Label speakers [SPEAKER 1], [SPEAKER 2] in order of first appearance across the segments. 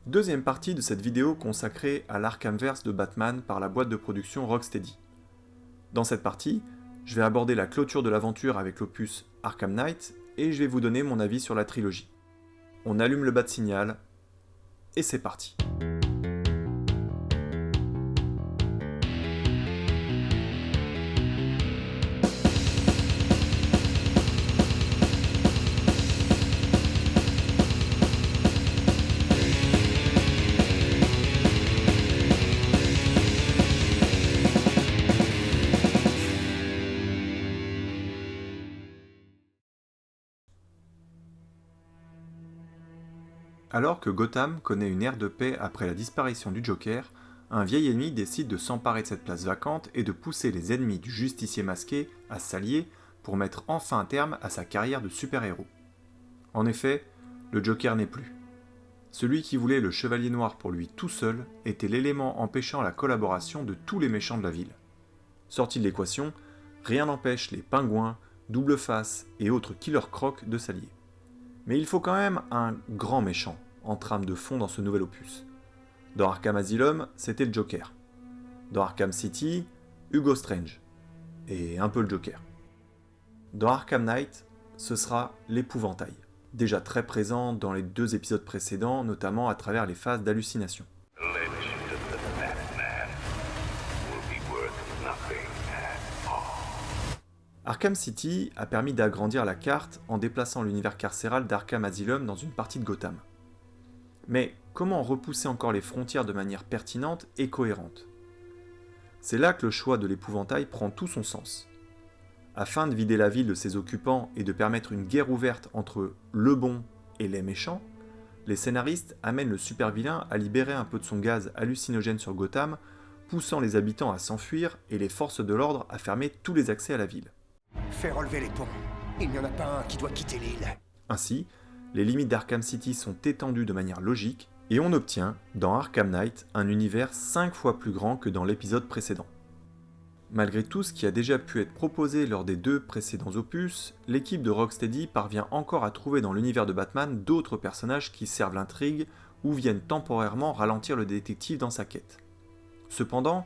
[SPEAKER 1] Deuxième partie de cette vidéo consacrée à l'Arkhamverse de Batman par la boîte de production Rocksteady. Dans cette partie, je vais aborder la clôture de l'aventure avec l'opus Arkham Knight et je vais vous donner mon avis sur la trilogie. On allume le bat-signal et c'est parti. Alors que Gotham connaît une ère de paix après la disparition du Joker, un vieil ennemi décide de s'emparer de cette place vacante et de pousser les ennemis du justicier masqué à s'allier pour mettre enfin un terme à sa carrière de super-héros. En effet, le Joker n'est plus. Celui qui voulait le Chevalier Noir pour lui tout seul était l'élément empêchant la collaboration de tous les méchants de la ville. Sorti de l'équation, rien n'empêche les Pingouins, Double Face et autres Killer Croc de s'allier. Mais il faut quand même un grand méchant en trame de fond dans ce nouvel opus. Dans Arkham Asylum, c'était le Joker. Dans Arkham City, Hugo Strange. Et un peu le Joker. Dans Arkham Knight, ce sera l'épouvantail, déjà très présent dans les 2 épisodes précédents, notamment à travers les phases d'hallucination. Arkham City a permis d'agrandir la carte en déplaçant l'univers carcéral d'Arkham Asylum dans une partie de Gotham. Mais comment repousser encore les frontières de manière pertinente et cohérente ? C'est là que le choix de l'épouvantail prend tout son sens. Afin de vider la ville de ses occupants et de permettre une guerre ouverte entre le bon et les méchants, les scénaristes amènent le super-vilain à libérer un peu de son gaz hallucinogène sur Gotham, poussant les habitants à s'enfuir et les forces de l'ordre à fermer tous les accès à la ville.
[SPEAKER 2] Fais relever les ponts. Il n'y en a pas un qui doit quitter l'île.
[SPEAKER 1] Ainsi, les limites d'Arkham City sont étendues de manière logique, et on obtient, dans Arkham Knight, un univers 5 fois plus grand que dans l'épisode précédent. Malgré tout ce qui a déjà pu être proposé lors des 2 précédents opus, l'équipe de Rocksteady parvient encore à trouver dans l'univers de Batman d'autres personnages qui servent l'intrigue ou viennent temporairement ralentir le détective dans sa quête. Cependant,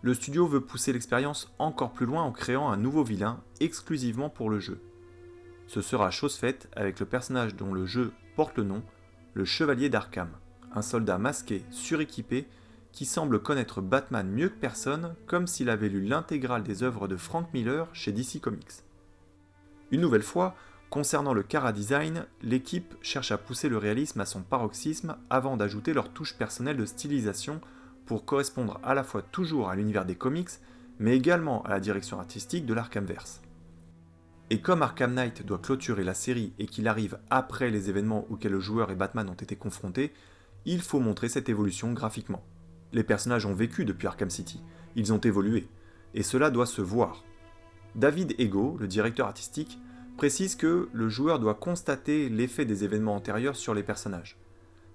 [SPEAKER 1] le studio veut pousser l'expérience encore plus loin en créant un nouveau vilain exclusivement pour le jeu. Ce sera chose faite avec le personnage dont le jeu porte le nom, le Chevalier d'Arkham, un soldat masqué suréquipé qui semble connaître Batman mieux que personne, comme s'il avait lu l'intégrale des œuvres de Frank Miller chez DC Comics. Une nouvelle fois, concernant le chara-design, l'équipe cherche à pousser le réalisme à son paroxysme avant d'ajouter leur touche personnelle de stylisation pour correspondre à la fois toujours à l'univers des comics, mais également à la direction artistique de l'Arkhamverse. Et comme Arkham Knight doit clôturer la série et qu'il arrive après les événements auxquels le joueur et Batman ont été confrontés, il faut montrer cette évolution graphiquement. Les personnages ont vécu depuis Arkham City, ils ont évolué, et cela doit se voir. David Ego, le directeur artistique, précise que le joueur doit constater l'effet des événements antérieurs sur les personnages.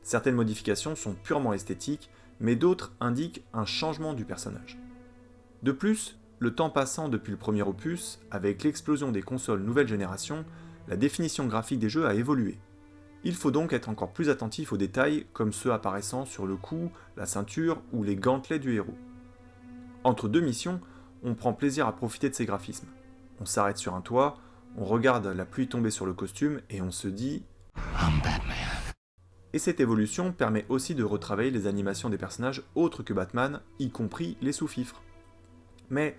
[SPEAKER 1] Certaines modifications sont purement esthétiques, mais d'autres indiquent un changement du personnage. De plus, le temps passant depuis le premier opus, avec l'explosion des consoles nouvelle génération, la définition graphique des jeux a évolué. Il faut donc être encore plus attentif aux détails comme ceux apparaissant sur le cou, la ceinture ou les gantelets du héros. Entre 2 missions, on prend plaisir à profiter de ces graphismes. On s'arrête sur un toit, on regarde la pluie tomber sur le costume et on se dit « I'm Batman ». Et cette évolution permet aussi de retravailler les animations des personnages autres que Batman, y compris les sous-fifres. Mais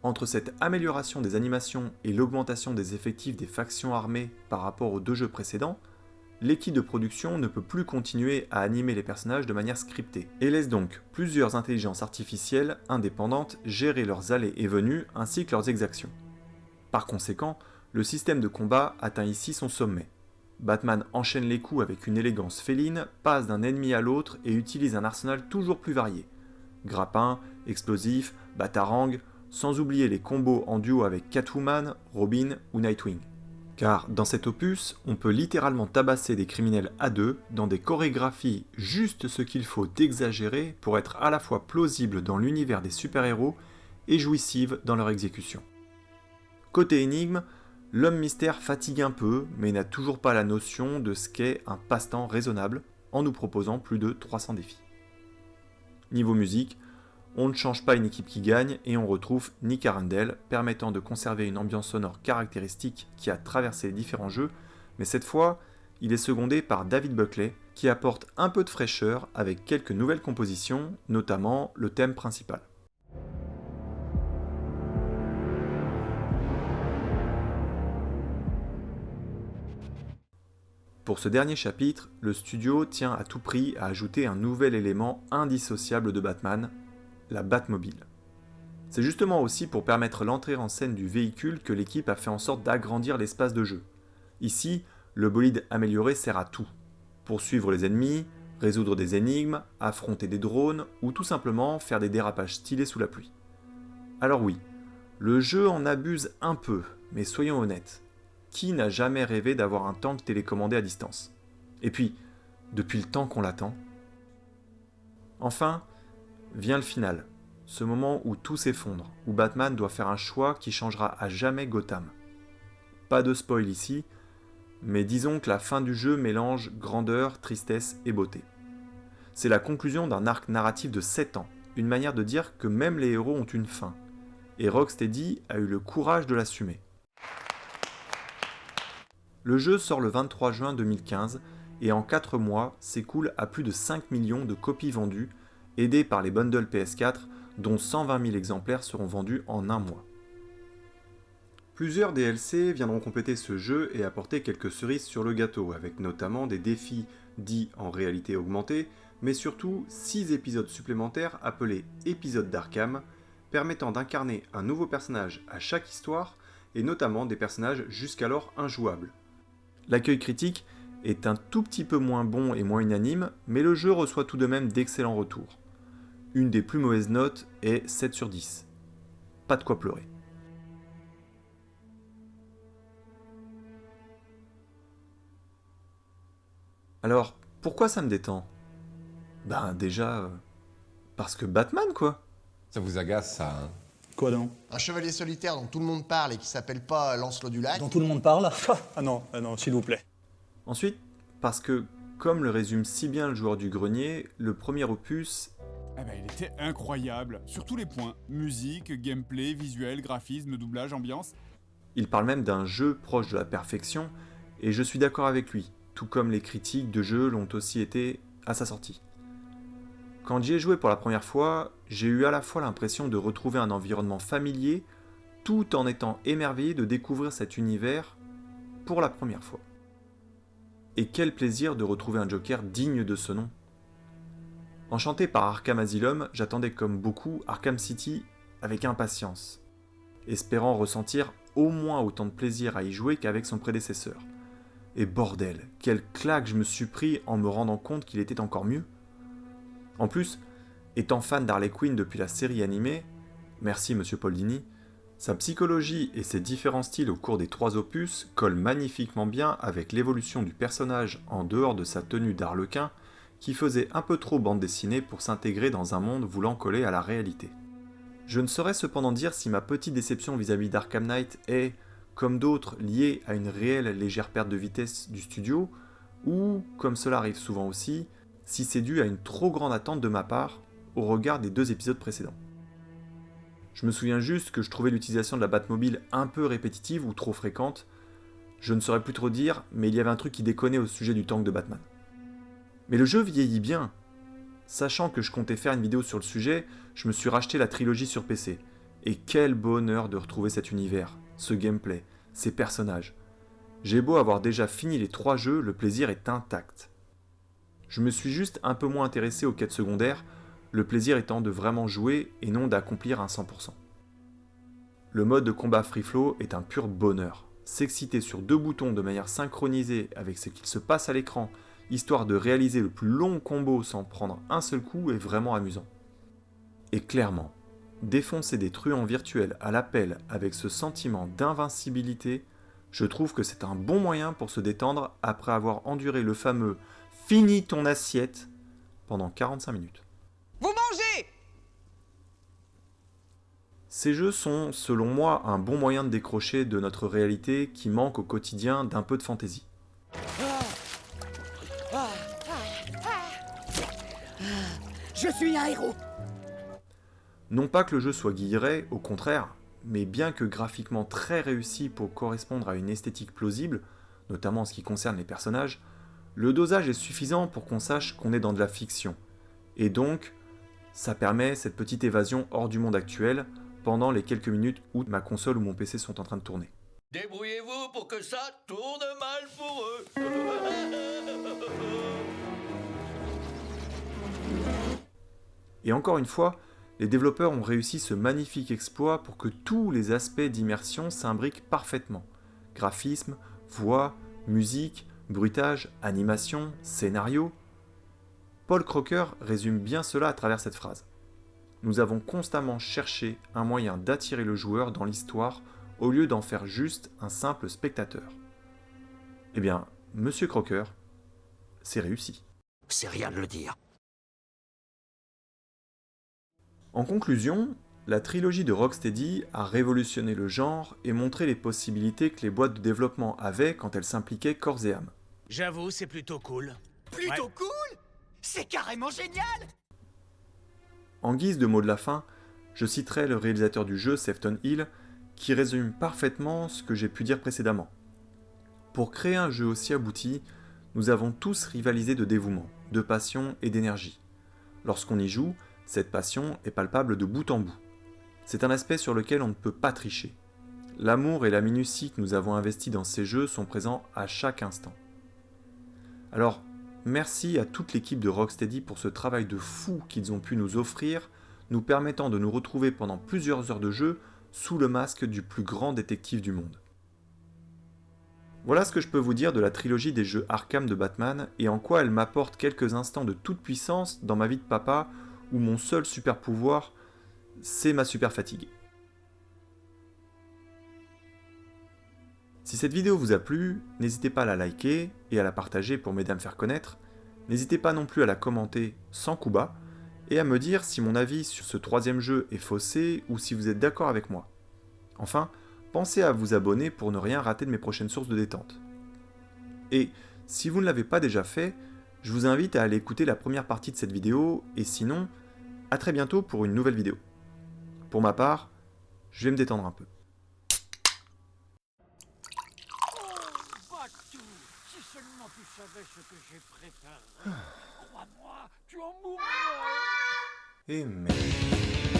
[SPEAKER 1] entre cette amélioration des animations et l'augmentation des effectifs des factions armées par rapport aux 2 jeux précédents, l'équipe de production ne peut plus continuer à animer les personnages de manière scriptée, et laisse donc plusieurs intelligences artificielles indépendantes gérer leurs allées et venues ainsi que leurs exactions. Par conséquent, le système de combat atteint ici son sommet. Batman enchaîne les coups avec une élégance féline, passe d'un ennemi à l'autre et utilise un arsenal toujours plus varié. Grappins, explosifs, batarangs, sans oublier les combos en duo avec Catwoman, Robin ou Nightwing. Car dans cet opus, on peut littéralement tabasser des criminels à 2 dans des chorégraphies juste ce qu'il faut d'exagérer pour être à la fois plausible dans l'univers des super-héros et jouissive dans leur exécution. Côté énigme, l'homme mystère fatigue un peu, mais n'a toujours pas la notion de ce qu'est un passe-temps raisonnable, en nous proposant plus de 300 défis. Niveau musique, on ne change pas une équipe qui gagne et on retrouve Nick Arundel, permettant de conserver une ambiance sonore caractéristique qui a traversé les différents jeux, mais cette fois, il est secondé par David Buckley, qui apporte un peu de fraîcheur avec quelques nouvelles compositions, notamment le thème principal. Pour ce dernier chapitre, le studio tient à tout prix à ajouter un nouvel élément indissociable de Batman, la Batmobile. C'est justement aussi pour permettre l'entrée en scène du véhicule que l'équipe a fait en sorte d'agrandir l'espace de jeu. Ici, le bolide amélioré sert à tout. Poursuivre les ennemis, résoudre des énigmes, affronter des drones ou tout simplement faire des dérapages stylés sous la pluie. Alors oui, le jeu en abuse un peu, mais soyons honnêtes. Qui n'a jamais rêvé d'avoir un tank télécommandé à distance ? Et puis, depuis le temps qu'on l'attend. Enfin, vient le final, ce moment où tout s'effondre, où Batman doit faire un choix qui changera à jamais Gotham. Pas de spoil ici, mais disons que la fin du jeu mélange grandeur, tristesse et beauté. C'est la conclusion d'un arc narratif de 7 ans, une manière de dire que même les héros ont une fin, et Rocksteady a eu le courage de l'assumer. Le jeu sort le 23 juin 2015, et en 4 mois s'écoule à plus de 5 millions de copies vendues, aidé par les bundles PS4, dont 120 000 exemplaires seront vendus en un mois. Plusieurs DLC viendront compléter ce jeu et apporter quelques cerises sur le gâteau, avec notamment des défis dits en réalité augmentée, mais surtout 6 épisodes supplémentaires appelés épisodes d'Arkham, permettant d'incarner un nouveau personnage à chaque histoire, et notamment des personnages jusqu'alors injouables. L'accueil critique est un tout petit peu moins bon et moins unanime, mais le jeu reçoit tout de même d'excellents retours. Une des plus mauvaises notes est 7 sur 10. Pas de quoi pleurer. Alors, pourquoi ça me détend ? Ben déjà, parce que Batman quoi.
[SPEAKER 3] Ça vous agace ça, hein ?
[SPEAKER 4] Quoi donc ?
[SPEAKER 5] Un chevalier solitaire dont tout le monde parle et qui s'appelle pas Lancelot du Lac.
[SPEAKER 4] Dont tout le monde parle ? Ah non, s'il vous plaît.
[SPEAKER 1] Ensuite, parce que, comme le résume si bien le joueur du grenier, le premier opus...
[SPEAKER 6] il était incroyable, sur tous les points. Musique, gameplay, visuel, graphisme, doublage, ambiance.
[SPEAKER 1] Il parle même d'un jeu proche de la perfection, et je suis d'accord avec lui, tout comme les critiques de jeu l'ont aussi été à sa sortie. Quand j'y ai joué pour la première fois, j'ai eu à la fois l'impression de retrouver un environnement familier, tout en étant émerveillé de découvrir cet univers pour la première fois. Et quel plaisir de retrouver un Joker digne de ce nom. Enchanté par Arkham Asylum, j'attendais comme beaucoup Arkham City avec impatience, espérant ressentir au moins autant de plaisir à y jouer qu'avec son prédécesseur. Et bordel, quelle claque je me suis pris en me rendant compte qu'il était encore mieux. En plus, étant fan d'Harley Quinn depuis la série animée, merci Monsieur Paul Dini, sa psychologie et ses différents styles au cours des 3 opus collent magnifiquement bien avec l'évolution du personnage en dehors de sa tenue d'arlequin qui faisait un peu trop bande dessinée pour s'intégrer dans un monde voulant coller à la réalité. Je ne saurais cependant dire si ma petite déception vis-à-vis d'Arkham Knight est, comme d'autres, liée à une réelle légère perte de vitesse du studio, ou, comme cela arrive souvent aussi, si c'est dû à une trop grande attente de ma part au regard des 2 épisodes précédents. Je me souviens juste que je trouvais l'utilisation de la Batmobile un peu répétitive ou trop fréquente, je ne saurais plus trop dire, mais il y avait un truc qui déconnait au sujet du tank de Batman. Mais le jeu vieillit bien. Sachant que je comptais faire une vidéo sur le sujet, je me suis racheté la trilogie sur PC. Et quel bonheur de retrouver cet univers, ce gameplay, ces personnages. J'ai beau avoir déjà fini les 3 jeux, le plaisir est intact. Je me suis juste un peu moins intéressé aux quêtes secondaires, le plaisir étant de vraiment jouer et non d'accomplir un 100%. Le mode de combat free flow est un pur bonheur. S'exciter sur 2 boutons de manière synchronisée avec ce qu'il se passe à l'écran, histoire de réaliser le plus long combo sans prendre un seul coup est vraiment amusant. Et clairement, défoncer des truands virtuels à l'appel avec ce sentiment d'invincibilité, je trouve que c'est un bon moyen pour se détendre après avoir enduré le fameux « Finis ton assiette » pendant 45 minutes.
[SPEAKER 7] Vous mangez!
[SPEAKER 1] Ces jeux sont, selon moi, un bon moyen de décrocher de notre réalité qui manque au quotidien d'un peu de fantaisie.
[SPEAKER 2] Je suis un héros.
[SPEAKER 1] Non pas que le jeu soit guilleret, au contraire, mais bien que graphiquement très réussi pour correspondre à une esthétique plausible, notamment en ce qui concerne les personnages, le dosage est suffisant pour qu'on sache qu'on est dans de la fiction. Et donc, ça permet cette petite évasion hors du monde actuel pendant les quelques minutes où ma console ou mon PC sont en train de tourner.
[SPEAKER 7] Débrouillez-vous pour que ça tourne mal pour eux.
[SPEAKER 1] Et encore une fois, les développeurs ont réussi ce magnifique exploit pour que tous les aspects d'immersion s'imbriquent parfaitement. Graphisme, voix, musique, bruitage, animation, scénario. Paul Crocker résume bien cela à travers cette phrase. Nous avons constamment cherché un moyen d'attirer le joueur dans l'histoire au lieu d'en faire juste un simple spectateur. Eh bien, Monsieur Crocker, c'est réussi.
[SPEAKER 2] C'est rien de le dire.
[SPEAKER 1] En conclusion, la trilogie de Rocksteady a révolutionné le genre et montré les possibilités que les boîtes de développement avaient quand elles s'impliquaient corps et âme.
[SPEAKER 8] J'avoue, c'est plutôt cool.
[SPEAKER 2] Plutôt cool. C'est carrément génial.
[SPEAKER 1] En guise de mot de la fin, je citerai le réalisateur du jeu, Sefton Hill, qui résume parfaitement ce que j'ai pu dire précédemment. Pour créer un jeu aussi abouti, nous avons tous rivalisé de dévouement, de passion et d'énergie. Lorsqu'on y joue, cette passion est palpable de bout en bout. C'est un aspect sur lequel on ne peut pas tricher. L'amour et la minutie que nous avons investis dans ces jeux sont présents à chaque instant. Alors, merci à toute l'équipe de Rocksteady pour ce travail de fou qu'ils ont pu nous offrir, nous permettant de nous retrouver pendant plusieurs heures de jeu sous le masque du plus grand détective du monde. Voilà ce que je peux vous dire de la trilogie des jeux Arkham de Batman et en quoi elle m'apporte quelques instants de toute puissance dans ma vie de papa où mon seul super pouvoir, c'est ma super fatigue. Si cette vidéo vous a plu, n'hésitez pas à la liker et à la partager pour m'aider à me faire connaître. N'hésitez pas non plus à la commenter sans coup bas et à me dire si mon avis sur ce troisième jeu est faussé ou si vous êtes d'accord avec moi. Enfin, pensez à vous abonner pour ne rien rater de mes prochaines sources de détente. Et si vous ne l'avez pas déjà fait, je vous invite à aller écouter la première partie de cette vidéo et sinon, à très bientôt pour une nouvelle vidéo. Pour ma part, je vais me détendre un peu.
[SPEAKER 8] Batou, si seulement tu savais ce que j'ai préparé. Crois-moi, tu en mourras.
[SPEAKER 1] Et merde.